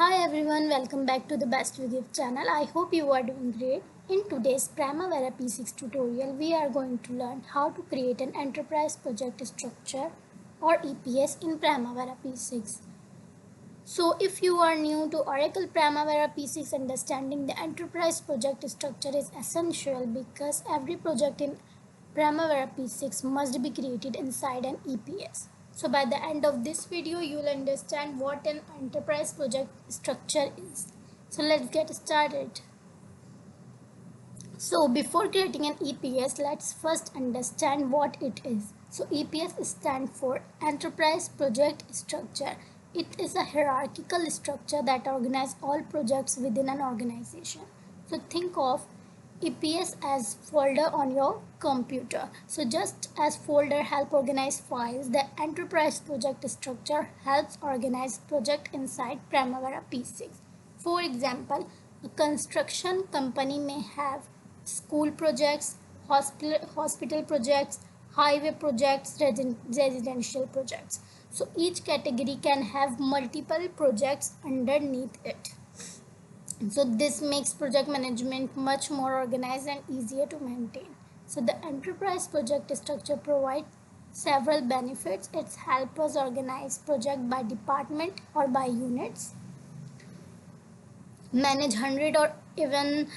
Hi everyone, welcome back to the Best Video channel. I hope you are doing great. In today's Primavera P6 tutorial, we are going to learn how to create an enterprise project structure or EPS in Primavera P6. So if you are new to Oracle Primavera P6, understanding the enterprise project structure is essential because every project in Primavera P6 must be created inside an EPS. So by the end of this video, you will understand what an enterprise project structure is. So let's get started. So before creating an EPS, let's first understand what it is. So EPS stands for Enterprise Project Structure. It is a hierarchical structure that organizes all projects within an organization. So think of EPS as folder on your computer. So just as folder help organize files, the enterprise project structure helps organize project inside Primavera P6. For example, a construction company may have school projects, hospital projects, highway projects, residential projects. So each category can have multiple projects underneath it. So this makes project management much more organized and easier to maintain. So the enterprise project structure provides several benefits. It helps us organize project by department or by units, manage hundred or even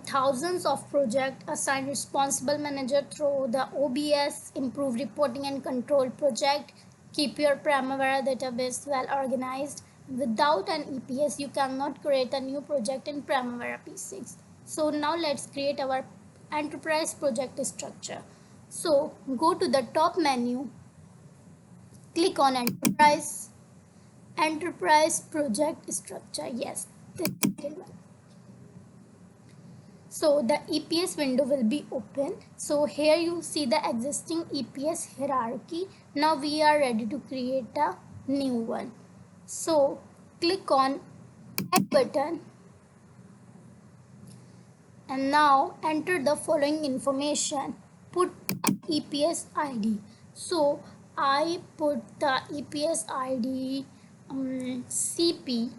thousands of projects, assign responsible manager through the OBS, improve reporting and control project, keep your Primavera database well organized. Without an EPS, you cannot create a new project in Primavera P6. So now let's create our enterprise project structure. So go to the top menu, click on enterprise project structure. Yes, this is one. So the EPS window will be open. So here you see the existing EPS hierarchy. Now we are ready to create a new one. So click on add button and now enter the following information. Put EPS ID. So I put the EPS ID CP.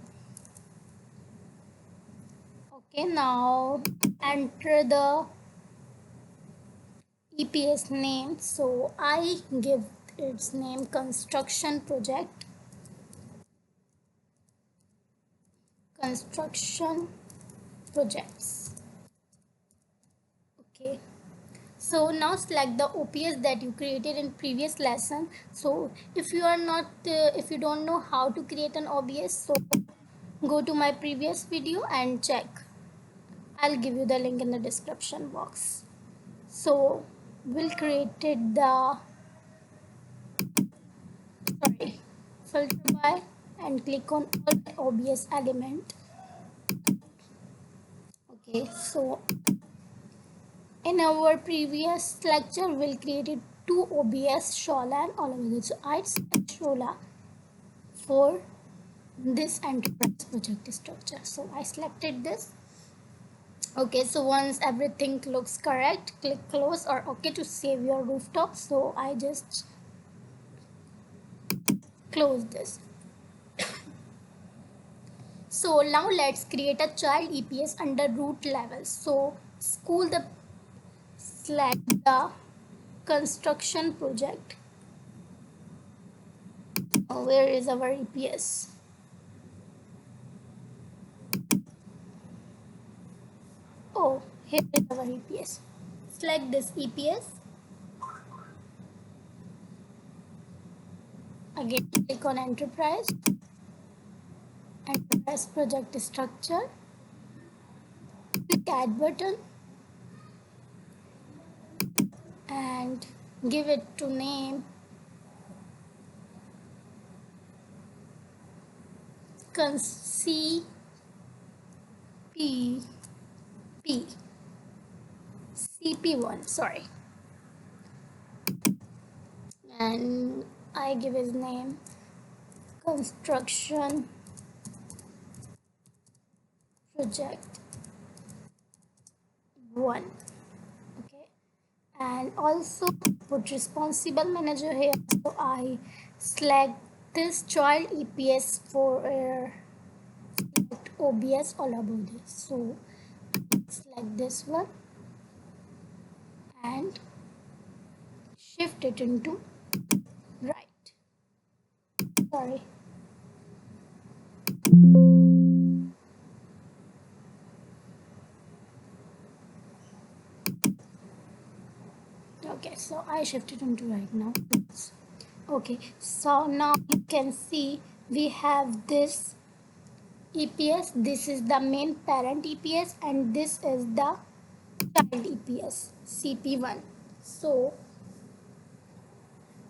Okay, now enter the EPS name. So I give its name construction project. Construction projects. Okay. So now select the OPS that you created in previous lesson. So if you are not, if you don't know how to create an OBS, so go to my previous video and check. I'll give you the link in the description box. So we'll created the filter by and click on all OBS element. Okay, so in our previous lecture we'll created two OBS Shola and all of this. So I select Shola for this enterprise project structure. So I selected this. Okay, so once everything looks correct, click close or OK to save your rooftop. So I just close this. So now let's create a child EPS under root level. So select the construction project. Where is our EPS? Oh, here is our EPS. Select this EPS. Again, click on enterprise project structure. Click add button and give it to name CP CP1, sorry, and I give his name construction project 1. Okay, and also put responsible manager here. So I select this child EPS for OBS all about this. So select this one and shift it into right. Sorry. Okay, so I shifted into right now. Okay, so now you can see we have this EPS. This is the main parent EPS and this is the child EPS CP1. So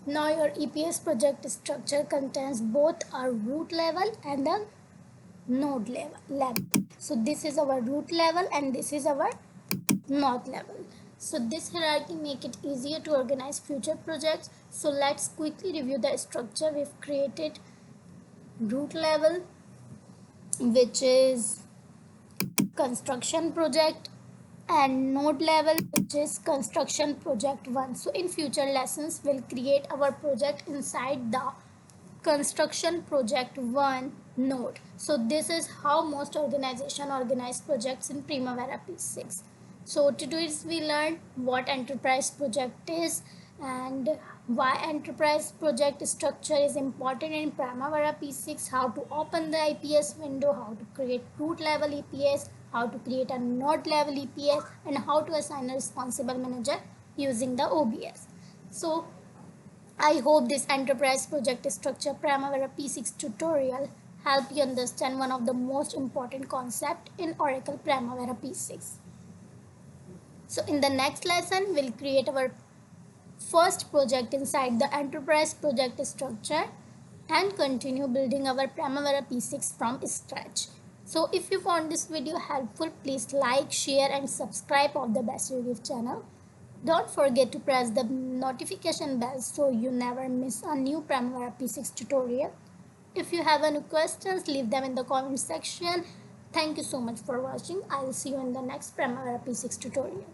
now your EPS project structure contains both a root level and a node level. So this is our root level and this is our node level. So this hierarchy make it easier to organize future projects. So let's quickly review the structure we've created. Root level, which is construction project, and node level, which is construction project 1. So in future lessons we'll create our project inside the construction project 1 node. So this is how most organization organize projects in Primavera P6. So today we learned what enterprise project is and why enterprise project structure is important in Primavera P6, how to open the EPS window, how to create root level EPS, how to create a node level EPS, and how to assign a responsible manager using the OBS. So I hope this enterprise project structure Primavera P6 tutorial help you understand one of the most important concept in Oracle Primavera P6. So in the next lesson, we'll create our first project inside the enterprise project structure and continue building our Primavera P6 from scratch. So if you found this video helpful, please like, share and subscribe of the Best Relief channel. Don't forget to press the notification bell so you never miss a new Primavera P6 tutorial. If you have any questions, leave them in the comment section. Thank you so much for watching. I will see you in the next Primavera P6 tutorial.